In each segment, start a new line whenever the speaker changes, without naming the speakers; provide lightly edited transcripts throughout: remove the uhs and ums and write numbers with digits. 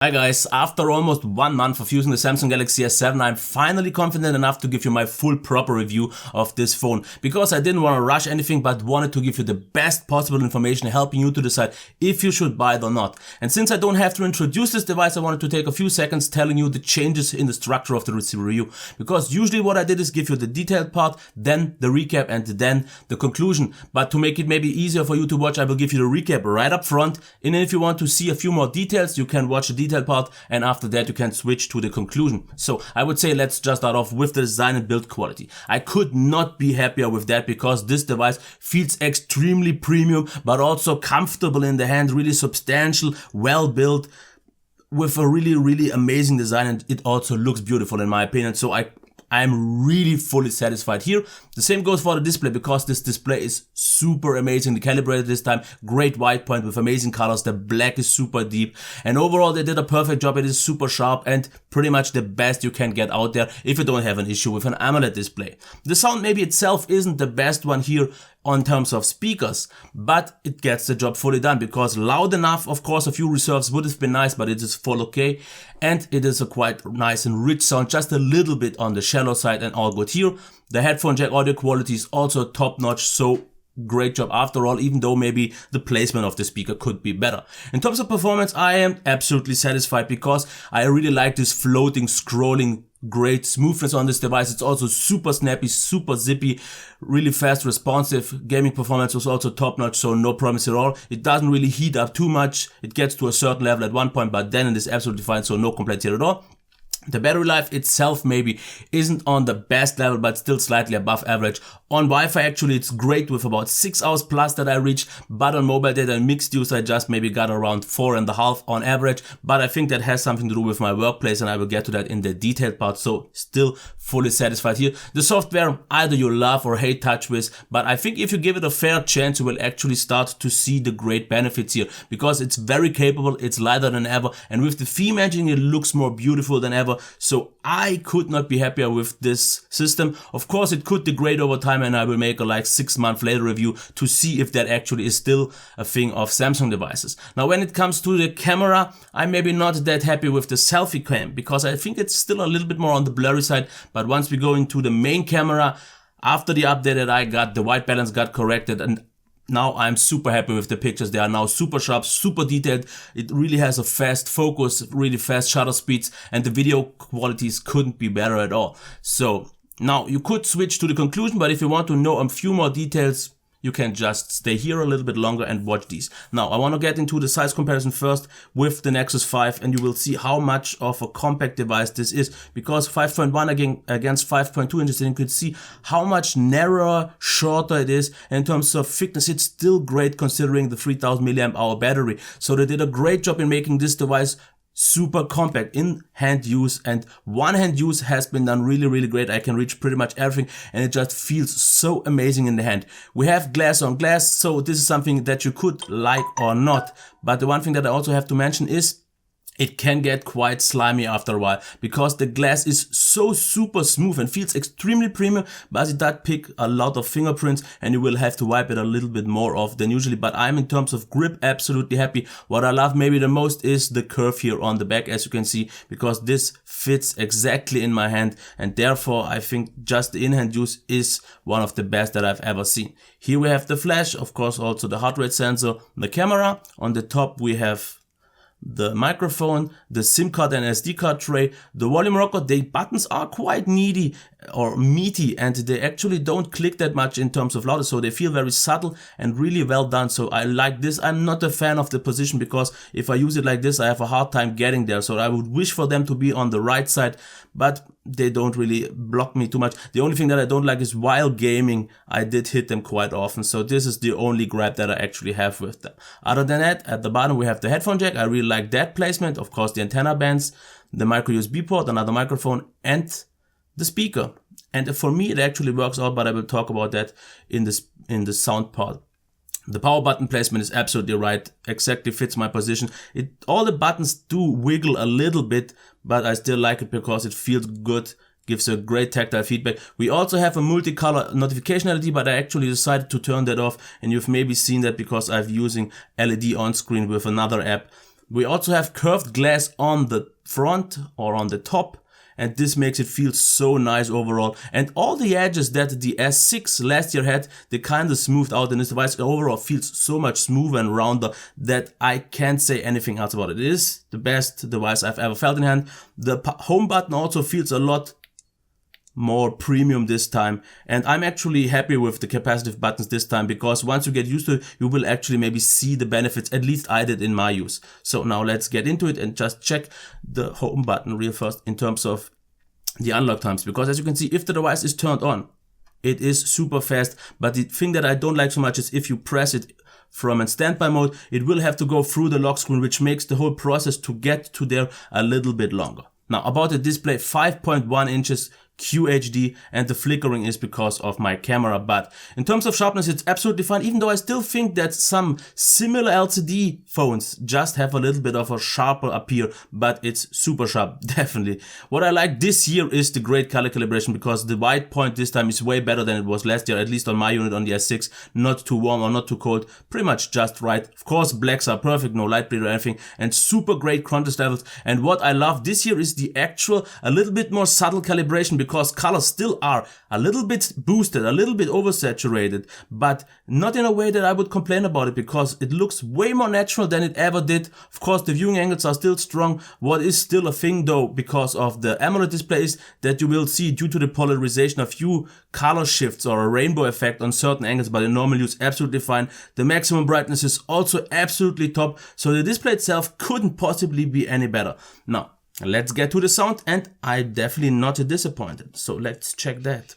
Hi guys, after almost 1 month of using the Samsung Galaxy S7, I'm finally confident enough to give you my full proper review of this phone, because I didn't want to rush anything but wanted to give you the best possible information helping you to decide if you should buy it or not. And since I don't have to introduce this device, I wanted to take a few seconds telling you the changes in the structure of the review, because usually what I did is give you the detailed part, then the recap and then the conclusion. But to make it maybe easier for you to watch, I will give you the recap right up front, and then if you want to see a few more details, you can watch the detailed part, and after that you can switch to the conclusion. So I would say let's just start off with the design and build quality. I could not be happier with that, because this device feels extremely premium but also comfortable in the hand, really substantial, well built, with a really amazing design, and it also looks beautiful in my opinion. So I'm really fully satisfied here. The same goes for the display, because this display is super amazingly calibrated this time. Great white point with amazing colors. The black is super deep. And overall they did a perfect job. It is super sharp and pretty much the best you can get out there if you don't have an issue with an AMOLED display. The sound maybe itself isn't the best one here on terms of speakers, but it gets the job fully done, because loud enough, of course a few reserves would have been nice, but it is full okay, and it is a quite nice and rich sound, just a little bit on the shallow side, and all good here. The headphone jack audio quality is also top notch, so great job after all, even though maybe the placement of the speaker could be better. In terms of performance, I am absolutely satisfied, because I really like this floating, scrolling, great smoothness on this device. It's also super snappy, super zippy, really fast, responsive. Gaming performance was also top notch, so no problems at all. It doesn't really heat up too much. It gets to a certain level at one point, but then it is absolutely fine, so no complaints here at all. The battery life itself maybe isn't on the best level, but still slightly above average. On Wi-Fi actually it's great, with about 6 hours plus that I reached, but on mobile data and mixed use I just maybe got around 4.5 on average. But I think that has something to do with my workplace, and I will get to that in the detailed part, so still fully satisfied here. The software, either you love or hate TouchWiz, but I think if you give it a fair chance you will actually start to see the great benefits here, because it's very capable, it's lighter than ever, and with the theme engine it looks more beautiful than ever. So I could not be happier with this system. Of course it could degrade over time, and I will make a 6-month later review to see if that actually is still a thing of Samsung devices. Now when it comes to the camera, I'm maybe not that happy with the selfie cam, because I think it's still a little bit more on the blurry side. But once we go into the main camera, after the update that I got, the white balance got corrected, and now I'm super happy with the pictures. They are now super sharp, super detailed. It really has a fast focus, really fast shutter speeds, and the video qualities couldn't be better at all. So now you could switch to the conclusion, but if you want to know a few more details, you can just stay here a little bit longer and watch these. Now I want to get into the size comparison first with the Nexus 5, and you will see how much of a compact device this is, because 5.1 against 5.2 inches, and you can see how much narrower, shorter it is. And in terms of thickness, it's still great considering the 3000 mAh battery. So they did a great job in making this device super compact in hand use, and one hand use has been done really great. I can reach pretty much everything, and it just feels so amazing in the hand. We have glass on glass, so this is something that you could like or not. But the one thing that I also have to mention is it can get quite slimy after a while, because the glass is so super smooth and feels extremely premium, but it does pick a lot of fingerprints, and you will have to wipe it a little bit more off than usually. But I'm, in terms of grip, absolutely happy. What I love maybe the most is the curve here on the back, as you can see, because this fits exactly in my hand, and therefore I think just the in-hand use is one of the best that I've ever seen. Here we have the flash, of course also the heart rate sensor, the camera. On the top we have the microphone, the SIM card and SD card tray, the volume rocker. The buttons are quite needy or meaty, and they actually don't click that much in terms of loudness, so they feel very subtle and really well done. So I like this. I'm not a fan of the position, because if I use it like this I have a hard time getting there, so I would wish for them to be on the right side, but they don't really block me too much. The only thing that I don't like is while gaming I did hit them quite often, so this is the only gripe that I actually have with them. Other than that, at the bottom we have the headphone jack. I really like that placement. Of course the antenna bands, the micro USB port, another microphone, and the speaker. And for me it actually works out, but I will talk about that in the sound part. The power button placement is absolutely right, exactly fits my position. All the buttons do wiggle a little bit, but I still like it because it feels good, gives a great tactile feedback. We also have a multicolor notification LED, but I actually decided to turn that off, and you've maybe seen that because I'm using LED on screen with another app. We also have curved glass on the front or on the top, and this makes it feel so nice overall. And all the edges that the S6 last year had, they kind of smoothed out, and this device overall feels so much smoother and rounder that I can't say anything else about it. It is the best device I've ever felt in hand. The home button also feels a lot more premium this time, and I'm actually happy with the capacitive buttons this time, because once you get used to it, you will actually maybe see the benefits. At least I did in my use. So now let's get into it and just check the home button real first in terms of the unlock times, because as you can see, if the device is turned on, it is super fast. But the thing that I don't like so much is if you press it from a standby mode, it will have to go through the lock screen, which makes the whole process to get to there a little bit longer. Now about the display, 5.1 inches QHD, and the flickering is because of my camera, but in terms of sharpness it's absolutely fine, even though I still think that some similar LCD phones just have a little bit of a sharper appeal, but it's super sharp, definitely. What I like this year is the great color calibration, because the white point this time is way better than it was last year, at least on my unit on the S6. Not too warm or not too cold, pretty much just right. Of course blacks are perfect, no light bleed or anything, and super great contrast levels. And what I love this year is the actual a little bit more subtle calibration, because colors still are a little bit boosted, a little bit oversaturated, but not in a way that I would complain about it, because it looks way more natural than it ever did. Of course, the viewing angles are still strong. What is still a thing though, because of the AMOLED display, is that you will see, due to the polarization, a few color shifts or a rainbow effect on certain angles, but in normal use absolutely fine. The maximum brightness is also absolutely top, so the display itself couldn't possibly be any better. Now, let's get to the sound, and I'm definitely not disappointed. So let's check that.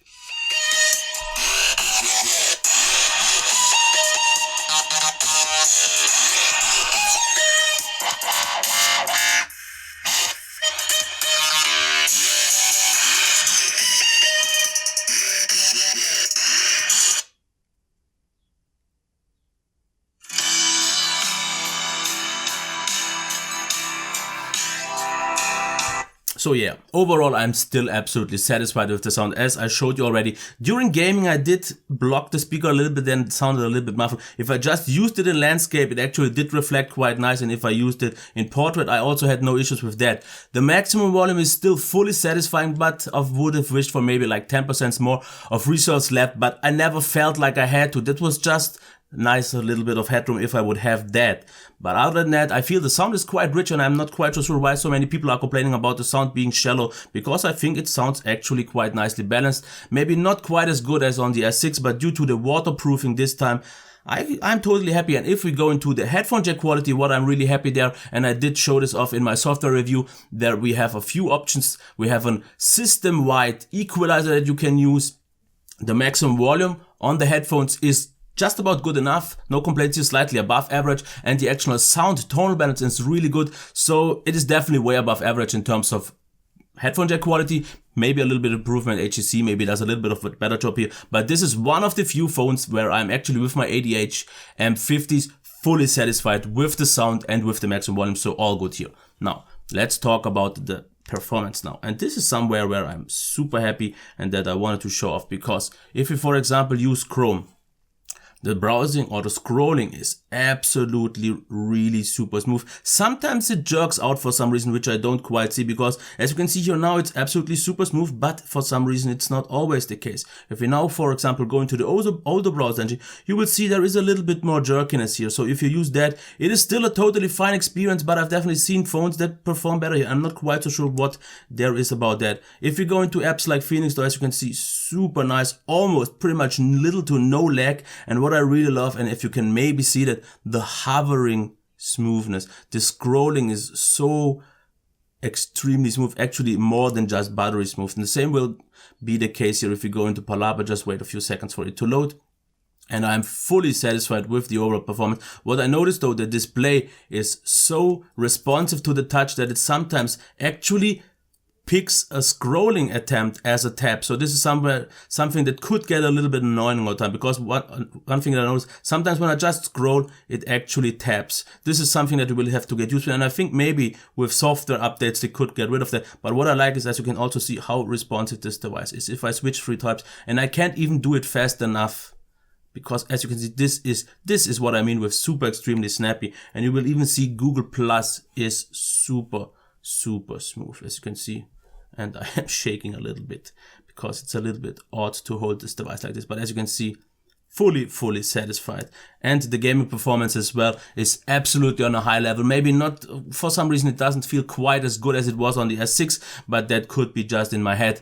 So yeah, overall I'm still absolutely satisfied with the sound, as I showed you already. During gaming I did block the speaker a little bit, then it sounded a little bit muffled. If I just used it in landscape, it actually did reflect quite nice, and if I used it in portrait, I also had no issues with that. The maximum volume is still fully satisfying, but I would have wished for maybe like 10% more of resource left, but I never felt like I had to. That was just nice, a little bit of headroom if I would have that. But other than that, I feel the sound is quite rich, and I'm not quite sure why so many people are complaining about the sound being shallow, because I think it sounds actually quite nicely balanced. Maybe not quite as good as on the S6, but due to the waterproofing this time, I'm totally happy. And if we go into the headphone jack quality, what I'm really happy there, and I did show this off in my software review, there we have a few options. We have a system-wide equalizer that you can use. The maximum volume on the headphones is just about good enough, no complaints here, slightly above average, and the actual sound tonal balance is really good, so it is definitely way above average in terms of headphone jack quality. Maybe a little bit of improvement, HTC maybe does a little bit of a better job here, but this is one of the few phones where I'm actually with my ADH M50s fully satisfied with the sound and with the maximum volume, so all good here. Now, let's talk about the performance now, and this is somewhere where I'm super happy and that I wanted to show off, because if you, for example, use Chrome, the browsing or the scrolling is absolutely really super smooth. Sometimes it jerks out for some reason, which I don't quite see, because as you can see here now, it's absolutely super smooth, but for some reason it's not always the case. If we now, for example, go into the older browser engine, you will see there is a little bit more jerkiness here. So if you use that, it is still a totally fine experience, but I've definitely seen phones that perform better here. I'm not quite so sure what there is about that. If we go into apps like Phoenix, though, as you can see, super nice, almost pretty much little to no lag. And what I really love, and if you can maybe see that, the hovering smoothness. The scrolling is so extremely smooth, actually more than just buttery smooth. And the same will be the case here if you go into Palapa. Just wait a few seconds for it to load. And I'm fully satisfied with the overall performance. What I noticed though, the display is so responsive to the touch that it sometimes actually picks a scrolling attempt as a tap. So this is something that could get a little bit annoying all the time, because one thing that I noticed, sometimes when I just scroll, it actually taps. This is something that you will have to get used to, and I think maybe with software updates they could get rid of that. But what I like is, as you can also see, how responsive this device is. If I switch 3 types, and I can't even do it fast enough because as you can see, this is what I mean with super extremely snappy. And you will even see Google Plus is super smooth, as you can see. And I am shaking a little bit because it's a little bit odd to hold this device like this, but as you can see, fully satisfied. And the gaming performance as well is absolutely on a high level. Maybe not, for some reason it doesn't feel quite as good as it was on the S6, but that could be just in my head.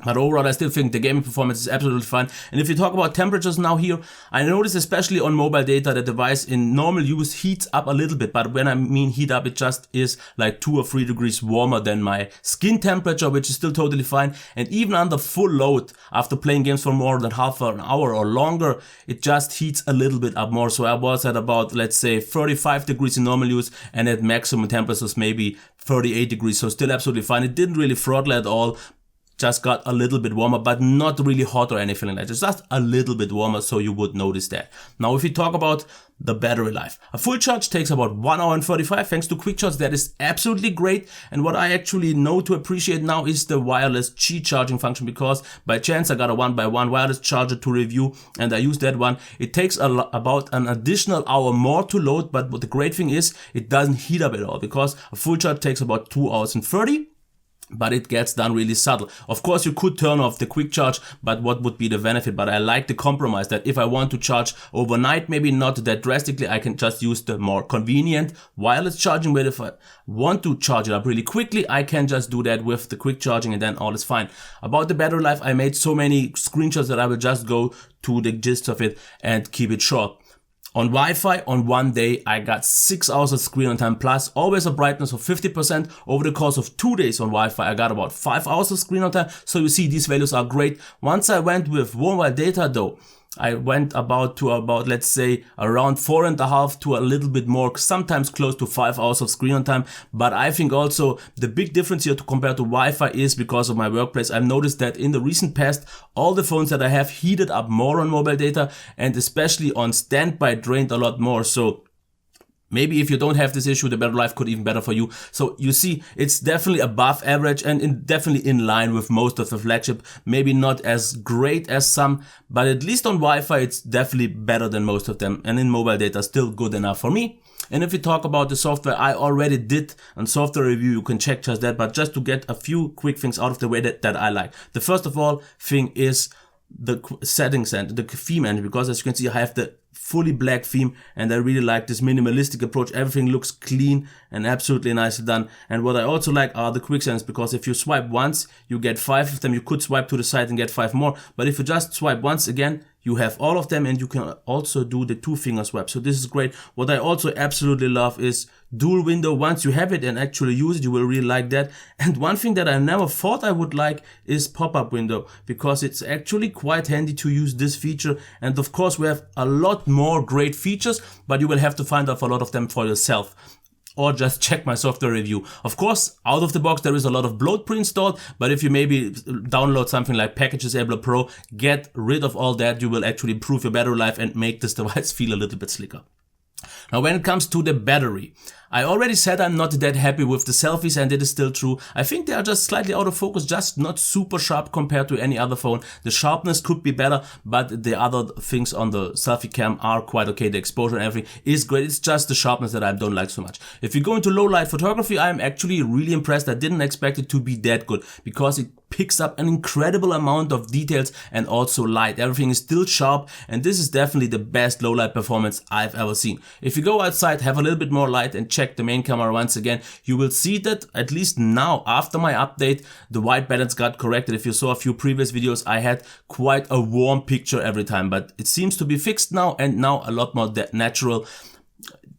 But overall, I still think the gaming performance is absolutely fine. And if you talk about temperatures now here, I noticed especially on mobile data, the device in normal use heats up a little bit. But when I mean heat up, it just is like 2 or 3 degrees warmer than my skin temperature, which is still totally fine. And even under full load, after playing games for more than half an hour or longer, it just heats a little bit up more. So I was at about, let's say, 35 degrees in normal use, and at maximum temperatures maybe 38 degrees. So still absolutely fine. It didn't really throttle at all. Just got a little bit warmer, but not really hot or anything like that. It's just a little bit warmer, so you would notice that. Now, if we talk about the battery life, a full charge takes about 1 hour and 35 thanks to quick charge. That is absolutely great. And what I actually know to appreciate now is the wireless Qi charging function, because by chance I got a 1x1 wireless charger to review and I used that one. It takes about an additional hour more to load, but what the great thing is, it doesn't heat up at all, because a full charge takes about 2 hours and 30. But it gets done really subtle. Of course, you could turn off the quick charge, but what would be the benefit? But I like the compromise that if I want to charge overnight, maybe not that drastically, I can just use the more convenient wireless charging. But if I want to charge it up really quickly, I can just do that with the quick charging and then all is fine. About the battery life, I made so many screenshots that I will just go to the gist of it and keep it short. On Wi-Fi, on one day, I got 6 hours of screen on time plus always a brightness of 50%. Over the course of 2 days on Wi-Fi, I got about 5 hours of screen on time. So you see, these values are great. Once I went with mobile data though, I went about let's say around 4.5 to a little bit more, sometimes close to 5 hours of screen on time. But I think also the big difference here to compare to Wi-Fi is because of my workplace. I've noticed that in the recent past, all the phones that I have heated up more on mobile data, and especially on standby drained a lot more. So maybe if you don't have this issue, the battery life could even better for you. So you see, it's definitely above average and definitely in line with most of the flagship. Maybe not as great as some, but at least on Wi-Fi, it's definitely better than most of them. And in mobile data, still good enough for me. And if we talk about the software, I already did a software review. You can check just that, but just to get a few quick things out of the way that I like. The first of all thing is the settings and the theme engine, because as you can see, I have the fully black theme and I really like this minimalistic approach. Everything looks clean and absolutely nicely done. And what I also like are the quick settings, because if you swipe once, you get 5 of them. You could swipe to the side and get 5 more, but if you just swipe once again, you have all of them, and you can also do the 2-finger swipe. So this is great. What I also absolutely love is dual window. Once you have it and actually use it, you will really like that. And one thing that I never thought I would like is pop-up window, because it's actually quite handy to use this feature. And of course, we have a lot more great features, but you will have to find out a lot of them for yourself, or just check my software review. Of course, out of the box, there is a lot of bloat pre-installed, but if you maybe download something like Packages Pro, get rid of all that. You will actually improve your battery life and make this device feel a little bit slicker. Now, when it comes to the battery, I already said I'm not that happy with the selfies, and it is still true. I think they are just slightly out of focus, just not super sharp compared to any other phone. The sharpness could be better, but the other things on the selfie cam are quite okay. The exposure and everything is great. It's just the sharpness that I don't like so much. If you go into low light photography, I'm actually really impressed. I didn't expect it to be that good, because it picks up an incredible amount of details and also light. Everything is still sharp, and this is definitely the best low light performance I've ever seen. If you go outside, have a little bit more light and check the main camera once again, you will see that at least now, after my update, the white balance got corrected. If you saw a few previous videos, I had quite a warm picture every time, but it seems to be fixed now, and now a lot more natural.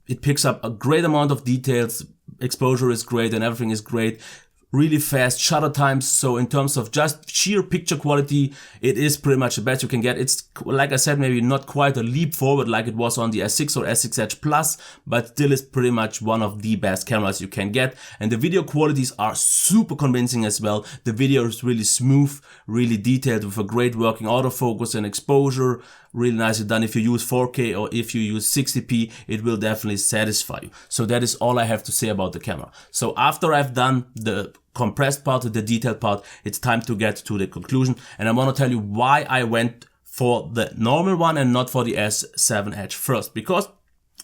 It picks up a great amount of details, exposure is great, and everything is great. Really fast shutter times. So in terms of just sheer picture quality, it is pretty much the best you can get. It's, like I said, maybe not quite a leap forward like it was on the S6 or S6 Edge Plus, but still is pretty much one of the best cameras you can get. And the video qualities are super convincing as well. The video is really smooth, really detailed, with a great working autofocus and exposure. Really nicely done. If you use 4K or if you use 60p, it will definitely satisfy you. So that is all I have to say about the camera. So after I've done the compressed part, the detailed part, it's time to get to the conclusion. And I want to tell you why I went for the normal one and not for the S7 Edge first, because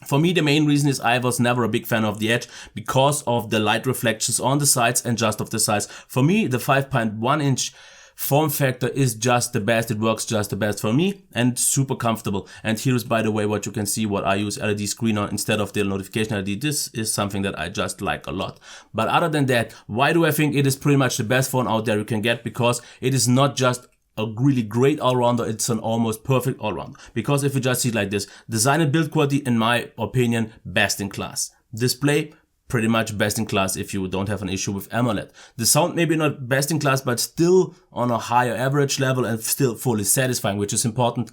for me the main reason is I was never a big fan of the Edge because of the light reflections on the sides and just of the size. For me the 5.1 inch form factor is just the best, it works just the best for me and super comfortable. And here's, by the way, what you can see, what I use LED screen on instead of the notification LED. This is something that I just like a lot. But other than that, why do I think it is pretty much the best phone out there you can get? Because it is not just a really great all-rounder, it's an almost perfect all-rounder. Because if you just see it like this, design and build quality, in my opinion, best in class. Display, pretty much best in class if you don't have an issue with AMOLED. The sound maybe not best in class, but still on a higher average level and still fully satisfying, which is important.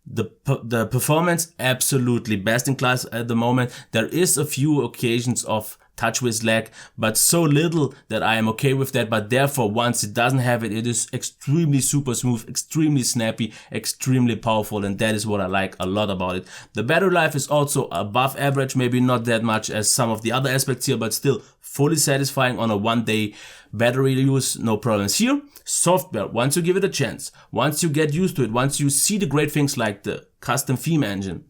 The performance, absolutely best in class at the moment. There is a few occasions of TouchWiz lag, but so little that I am okay with that. But therefore, once it doesn't have it, it is extremely super smooth, extremely snappy, extremely powerful, and that is what I like a lot about it. The battery life is also above average, maybe not that much as some of the other aspects here, but still fully satisfying on a 1-day battery use, no problems here. Software, once you give it a chance, once you get used to it, once you see the great things like the custom theme engine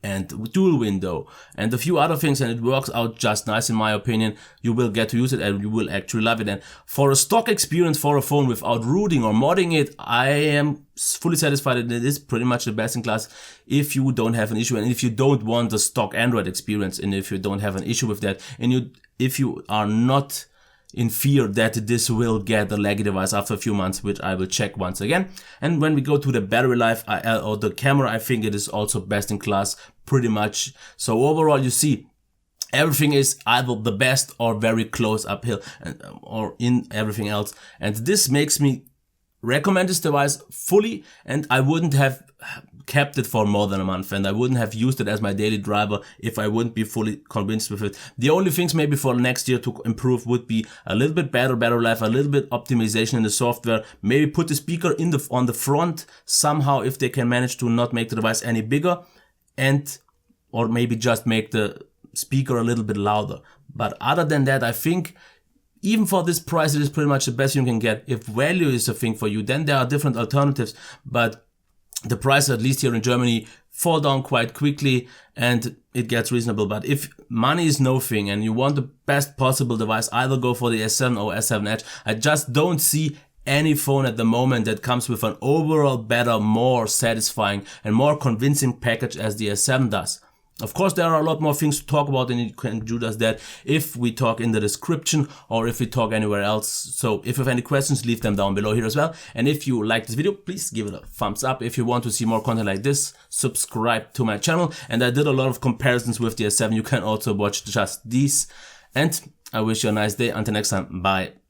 and dual window and a few other things, and it works out just nice in my opinion, you will get to use it and you will actually love it. And for a stock experience for a phone without rooting or modding it, I am fully satisfied that it is pretty much the best in class if you don't have an issue, and if you don't want the stock Android experience, and if you don't have an issue with that, and if you are not in fear that this will get a laggy device after a few months, which I will check once again. And when we go to the battery life or the camera, I think it is also best in class pretty much. So overall, you see, everything is either the best or very close uphill or in everything else. And this makes me recommend this device fully, and I wouldn't have kept it for more than a month, and I wouldn't have used it as my daily driver if I wouldn't be fully convinced with it. The only things maybe for next year to improve would be a little bit better battery life, a little bit optimization in the software, maybe put the speaker on the front somehow if they can manage to not make the device any bigger, and or maybe just make the speaker a little bit louder. But other than that, I think even for this price, it is pretty much the best you can get. If value is a thing for you, then there are different alternatives, but the price, at least here in Germany, fall down quite quickly and it gets reasonable. But if money is no thing and you want the best possible device, either go for the S7 or S7 Edge. I just don't see any phone at the moment that comes with an overall better, more satisfying and more convincing package as the S7 does. Of course, there are a lot more things to talk about, and you can do just that if we talk in the description or if we talk anywhere else. So if you have any questions, leave them down below here as well. And if you like this video, please give it a thumbs up. If you want to see more content like this, subscribe to my channel. And I did a lot of comparisons with the S7. You can also watch just these. And I wish you a nice day. Until next time, bye.